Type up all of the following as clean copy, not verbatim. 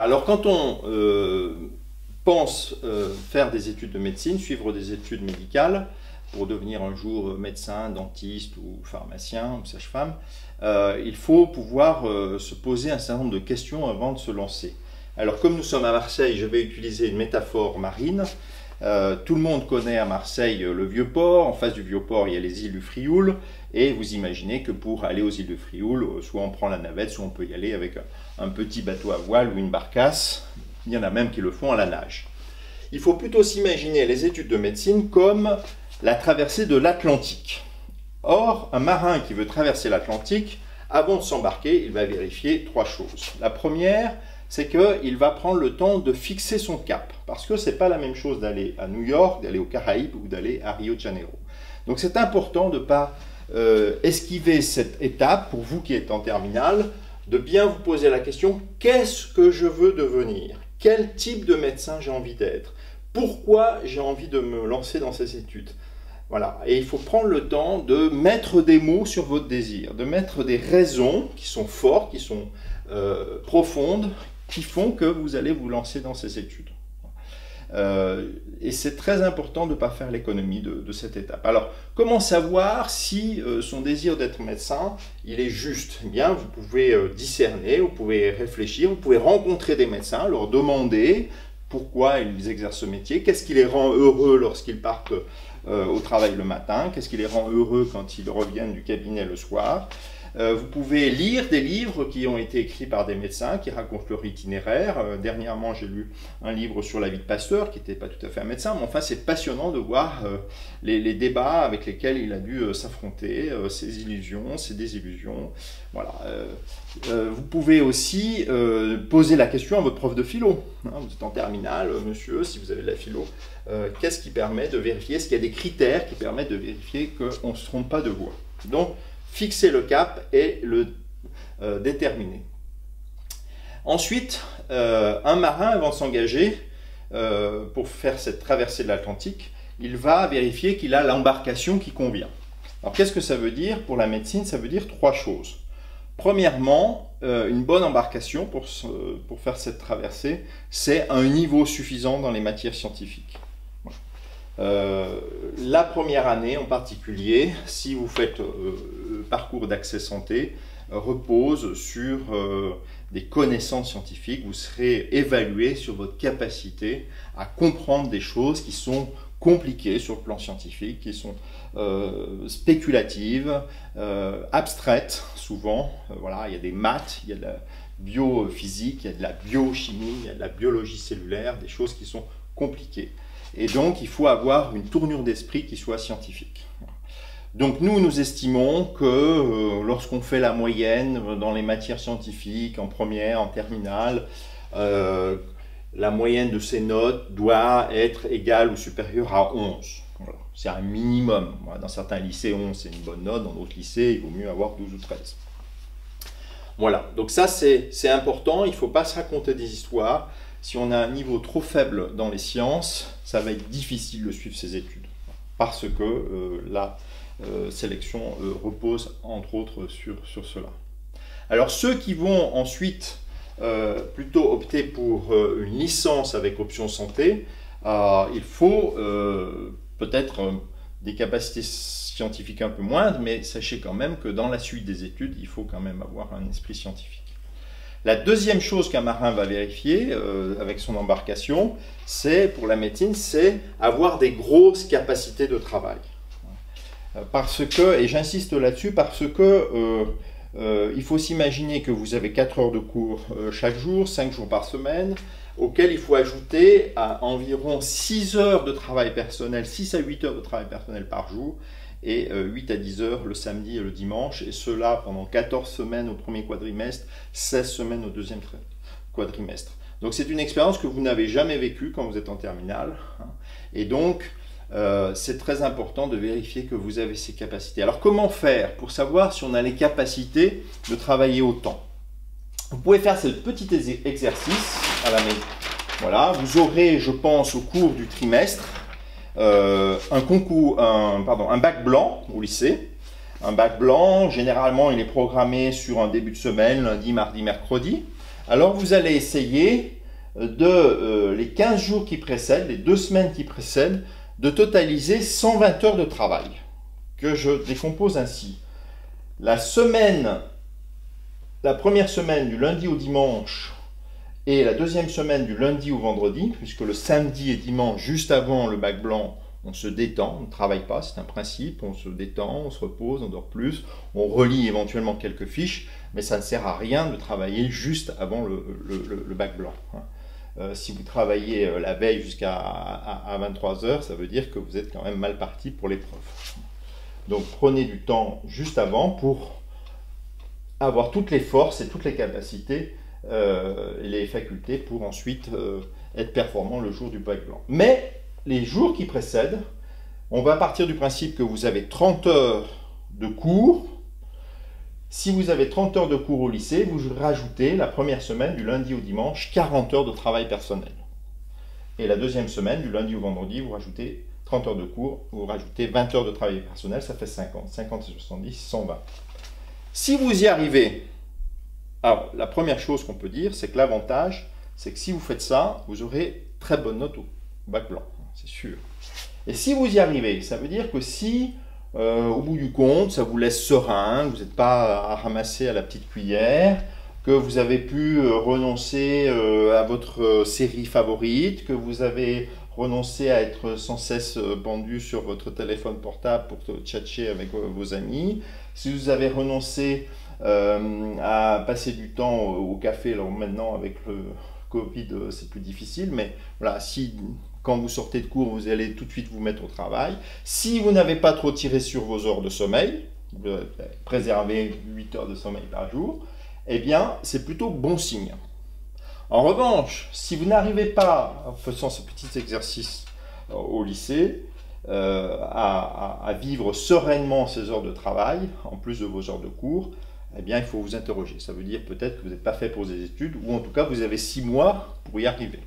Alors quand on pense faire des études de médecine, suivre des études médicales pour devenir un jour médecin, dentiste ou pharmacien ou sage-femme, il faut pouvoir se poser un certain nombre de questions avant de se lancer. Alors comme nous sommes à Marseille, je vais utiliser une métaphore marine. Tout le monde connaît à Marseille le Vieux-Port. En face du Vieux-Port, il y a les îles du Frioul. Et vous imaginez que pour aller aux îles du Frioul, soit on prend la navette, soit on peut y aller avec un petit bateau à voile ou une barcasse. Il y en a même qui le font à la nage. Il faut plutôt s'imaginer les études de médecine comme la traversée de l'Atlantique. Or, un marin qui veut traverser l'Atlantique, avant de s'embarquer, il va vérifier trois choses. La première, c'est qu'il va prendre le temps de fixer son cap. Parce que ce n'est pas la même chose d'aller à New York, d'aller aux Caraïbes ou d'aller à Rio de Janeiro. Donc c'est important de ne pas esquiver cette étape, pour vous qui êtes en terminale, de bien vous poser la question, qu'est-ce que je veux devenir? Quel type de médecin j'ai envie d'être? Pourquoi j'ai envie de me lancer dans ces études? Voilà, et il faut prendre le temps de mettre des mots sur votre désir, de mettre des raisons qui sont fortes, qui sont profondes, qui font que vous allez vous lancer dans ces études. Et c'est très important de ne pas faire l'économie de cette étape. Alors, comment savoir si son désir d'être médecin, il est juste? Eh bien, vous pouvez discerner, vous pouvez réfléchir, vous pouvez rencontrer des médecins, leur demander pourquoi ils exercent ce métier, qu'est-ce qui les rend heureux lorsqu'ils partent au travail le matin, qu'est-ce qui les rend heureux quand ils reviennent du cabinet le soir. Vous pouvez lire des livres qui ont été écrits par des médecins qui racontent leur itinéraire. Dernièrement, j'ai lu un livre sur la vie de Pasteur, qui n'était pas tout à fait un médecin, mais enfin, c'est passionnant de voir les débats avec lesquels il a dû s'affronter, ses illusions, ses désillusions. Voilà. Vous pouvez aussi poser la question à votre prof de philo. Vous êtes en terminale, monsieur, si vous avez de la philo, qu'est-ce qui permet de vérifier? Est-ce qu'il y a des critères qui permettent de vérifier qu'on ne se trompe pas de voie? Donc, fixer le cap et le déterminer. Ensuite, un marin, avant de s'engager pour faire cette traversée de l'Atlantique, il va vérifier qu'il a l'embarcation qui convient. Alors, qu'est-ce que ça veut dire pour la médecine? Ça veut dire trois choses. Premièrement, une bonne embarcation pour faire cette traversée, c'est un niveau suffisant dans les matières scientifiques. La première année en particulier, si vous faites parcours d'accès santé, repose sur des connaissances scientifiques. Vous serez évalué sur votre capacité à comprendre des choses qui sont compliquées sur le plan scientifique, qui sont spéculatives, abstraites souvent. Voilà, il y a des maths, il y a de la biophysique, il y a de la biochimie, il y a de la biologie cellulaire, des choses qui sont compliquées. Et donc, il faut avoir une tournure d'esprit qui soit scientifique. Donc, nous estimons que lorsqu'on fait la moyenne dans les matières scientifiques, en première, en terminale, la moyenne de ces notes doit être égale ou supérieure à 11. Voilà. C'est un minimum. Dans certains lycées, 11, c'est une bonne note. Dans d'autres lycées, il vaut mieux avoir 12 ou 13. Voilà. Donc ça, c'est important. Il ne faut pas se raconter des histoires. Si on a un niveau trop faible dans les sciences, ça va être difficile de suivre ces études, parce que la sélection repose entre autres sur cela. Alors ceux qui vont ensuite plutôt opter pour une licence avec option santé, il faut peut-être des capacités scientifiques un peu moindres, mais sachez quand même que dans la suite des études, il faut quand même avoir un esprit scientifique. La deuxième chose qu'un marin va vérifier avec son embarcation, c'est pour la médecine, c'est avoir des grosses capacités de travail. Parce que, et j'insiste là-dessus, parce que il faut s'imaginer que vous avez 4 heures de cours chaque jour, 5 jours par semaine, auxquels il faut ajouter environ 6 heures de travail personnel, 6 à 8 heures de travail personnel par jour, et 8 à 10 heures le samedi et le dimanche, et cela pendant 14 semaines au premier quadrimestre, 16 semaines au deuxième quadrimestre. Donc c'est une expérience que vous n'avez jamais vécue quand vous êtes en terminale, et donc c'est très important de vérifier que vous avez ces capacités. Alors comment faire pour savoir si on a les capacités de travailler autant? Vous pouvez faire ce petit exercice à la maison. Voilà, vous aurez, je pense, au cours du trimestre, un bac blanc au lycée. Un bac blanc, généralement, il est programmé sur un début de semaine, lundi, mardi, mercredi. Alors vous allez essayer les 15 jours qui précèdent, les 2 semaines qui précèdent, de totaliser 120 heures de travail, que je décompose ainsi. La première semaine du lundi au dimanche et la deuxième semaine du lundi au vendredi, puisque le samedi et dimanche, juste avant le bac blanc, on se détend, on ne travaille pas, c'est un principe, on se détend, on se repose, on dort plus, on relit éventuellement quelques fiches, mais ça ne sert à rien de travailler juste avant le bac blanc. Si vous travaillez la veille jusqu'à 23 heures, ça veut dire que vous êtes quand même mal parti pour l'épreuve. Donc prenez du temps juste avant pour avoir toutes les forces et toutes les capacités et les facultés pour ensuite être performant le jour du bac blanc. Mais les jours qui précèdent, on va partir du principe que vous avez 30 heures de cours. Si vous avez 30 heures de cours au lycée, vous rajoutez la première semaine du lundi au dimanche 40 heures de travail personnel. Et la deuxième semaine du lundi au vendredi, vous rajoutez 30 heures de cours, vous rajoutez 20 heures de travail personnel, ça fait 50. 50 et 70, 120. Si vous y arrivez, alors la première chose qu'on peut dire, c'est que l'avantage, c'est que si vous faites ça, vous aurez très bonne note au bac blanc, c'est sûr. Et si vous y arrivez, ça veut dire que si, au bout du compte, ça vous laisse serein, vous n'êtes pas à ramasser à la petite cuillère, que vous avez pu renoncer à votre série favorite, que vous avez renoncé à être sans cesse pendu sur votre téléphone portable pour tchatcher avec vos amis, si vous avez renoncé à passer du temps au café, alors maintenant avec le Covid c'est plus difficile, mais voilà, si quand vous sortez de cours vous allez tout de suite vous mettre au travail, si vous n'avez pas trop tiré sur vos heures de sommeil, préservez 8 heures de sommeil par jour, eh bien c'est plutôt bon signe. En revanche, si vous n'arrivez pas, en faisant ce petit exercice au lycée, à vivre sereinement ces heures de travail, en plus de vos heures de cours, eh bien, il faut vous interroger. Ça veut dire peut-être que vous n'êtes pas fait pour des études, ou en tout cas, vous avez 6 mois pour y arriver.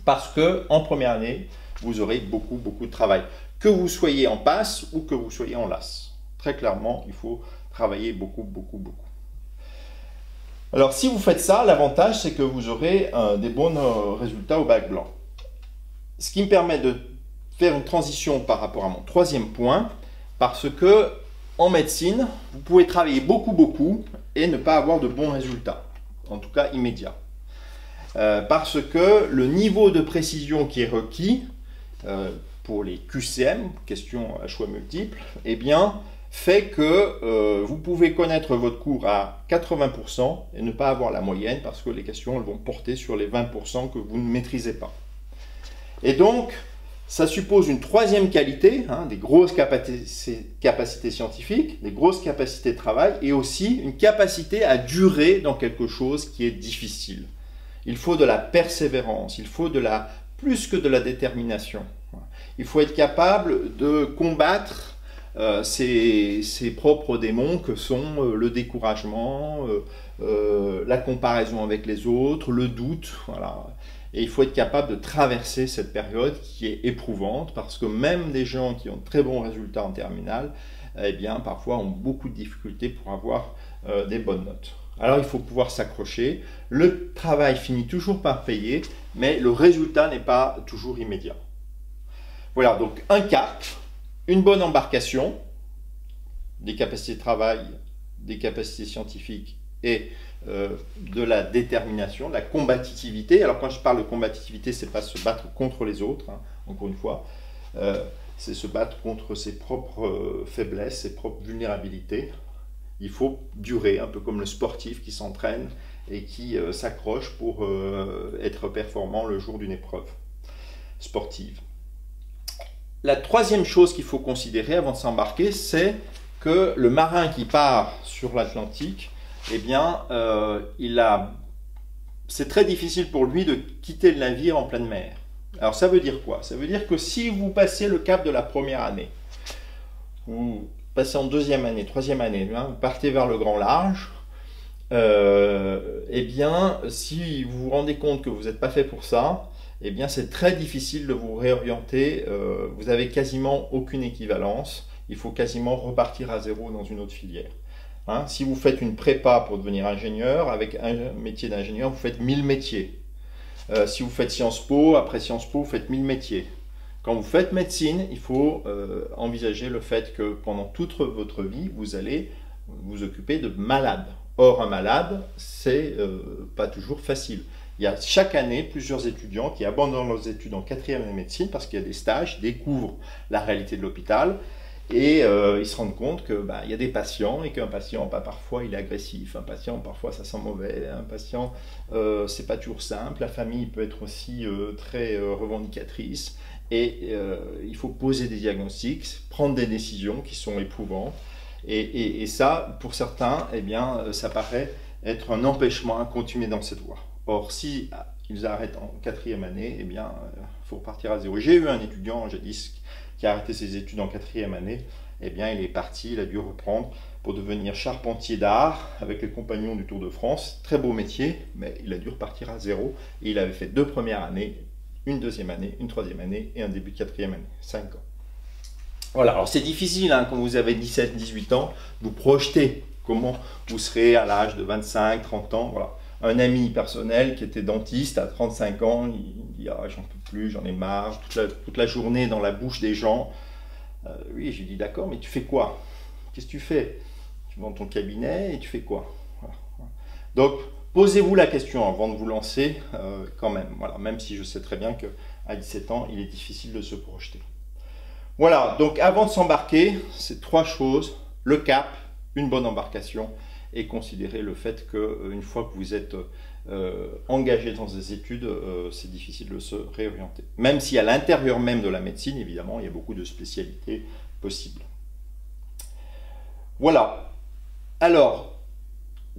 Parce qu'en première année, vous aurez beaucoup de travail. Que vous soyez en passe ou que vous soyez en LAS. Très clairement, il faut travailler beaucoup. Alors, si vous faites ça, l'avantage, c'est que vous aurez des bons résultats au bac blanc. Ce qui me permet de faire une transition par rapport à mon troisième point, parce que en médecine, vous pouvez travailler beaucoup et ne pas avoir de bons résultats, en tout cas immédiats. Parce que le niveau de précision qui est requis pour les QCM, questions à choix multiples, eh bien, fait que vous pouvez connaître votre cours à 80% et ne pas avoir la moyenne parce que les questions elles vont porter sur les 20% que vous ne maîtrisez pas. Et donc, ça suppose une troisième qualité, des grosses capacités scientifiques, des grosses capacités de travail et aussi une capacité à durer dans quelque chose qui est difficile. Il faut de la persévérance, il faut plus que de la détermination. Il faut être capable de combattre ses propres démons que sont le découragement, la comparaison avec les autres, le doute, voilà. Et il faut être capable de traverser cette période qui est éprouvante parce que même des gens qui ont de très bons résultats en terminale, eh bien, parfois ont beaucoup de difficultés pour avoir des bonnes notes. Alors il faut pouvoir s'accrocher. Le travail finit toujours par payer, mais le résultat n'est pas toujours immédiat. Voilà, donc un cap, une bonne embarcation, des capacités de travail, des capacités scientifiques et de la détermination, de la combativité. Alors quand je parle de combativité, c'est pas se battre contre les autres, encore une fois, c'est se battre contre ses propres faiblesses, ses propres vulnérabilités. Il faut durer, un peu comme le sportif qui s'entraîne et qui s'accroche pour être performant le jour d'une épreuve sportive. La troisième chose qu'il faut considérer avant de s'embarquer, c'est que le marin qui part sur l'Atlantique, eh bien, c'est très difficile pour lui de quitter le navire en pleine mer. Alors ça veut dire quoi? Ça veut dire que si vous passez le cap de la première année, vous passez en deuxième année, troisième année, vous partez vers le grand large, eh bien, si vous vous rendez compte que vous n'êtes pas fait pour ça, eh bien, c'est très difficile de vous réorienter. Vous n'avez quasiment aucune équivalence. Il faut quasiment repartir à zéro dans une autre filière. Hein, si vous faites une prépa pour devenir ingénieur, avec un métier d'ingénieur, vous faites 1000 métiers. Si vous faites Sciences Po, après Sciences Po, vous faites 1000 métiers. Quand vous faites médecine, il faut envisager le fait que pendant toute votre vie, vous allez vous occuper de malades. Or, un malade, c'est pas toujours facile. Il y a chaque année plusieurs étudiants qui abandonnent leurs études en 4e année de médecine parce qu'il y a des stages, découvrent la réalité de l'hôpital et ils se rendent compte que il y a des patients et qu'un patient, parfois, il est agressif, un patient, parfois, ça sent mauvais, un patient, c'est pas toujours simple, la famille peut être aussi très revendicatrice et il faut poser des diagnostics, prendre des décisions qui sont éprouvantes et ça, pour certains, eh bien, ça paraît être un empêchement à continuer dans cette voie. Or, si ils arrêtent en 4e année, eh bien, faut repartir à zéro. J'ai eu un étudiant jadis qui a arrêté ses études en 4e année. Eh bien, il est parti, il a dû reprendre pour devenir charpentier d'art avec les compagnons du Tour de France. Très beau métier, mais il a dû repartir à zéro. Et il avait fait 2 premières années, une 2e année, une 3e année et un début de 4e année. 5 ans. Voilà, alors c'est difficile hein, quand vous avez 17-18 ans, vous projetez comment vous serez à l'âge de 25, 30 ans. Voilà. Un ami personnel qui était dentiste à 35 ans, il dit ah, j'en peux plus, j'en ai marre, toute la journée dans la bouche des gens. Oui, je lui dis d'accord, mais tu fais quoi? Qu'est-ce que tu fais? Tu vas dans ton cabinet et tu fais quoi? Voilà. Donc, posez-vous la question avant de vous lancer quand même. Voilà, même si je sais très bien qu'à 17 ans, il est difficile de se projeter. Voilà, donc avant de s'embarquer, c'est 3 choses. Le cap, une bonne embarcation et considérer le fait qu'une fois que vous êtes engagé dans des études, c'est difficile de se réorienter. Même si à l'intérieur même de la médecine, évidemment, il y a beaucoup de spécialités possibles. Voilà. Alors,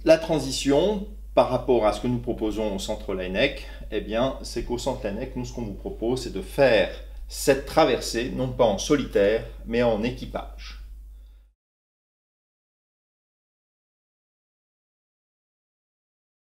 la transition par rapport à ce que nous proposons au centre Laennec, eh bien, c'est qu'au centre Laennec, nous, ce qu'on vous propose, c'est de faire cette traversée, non pas en solitaire, mais en équipage.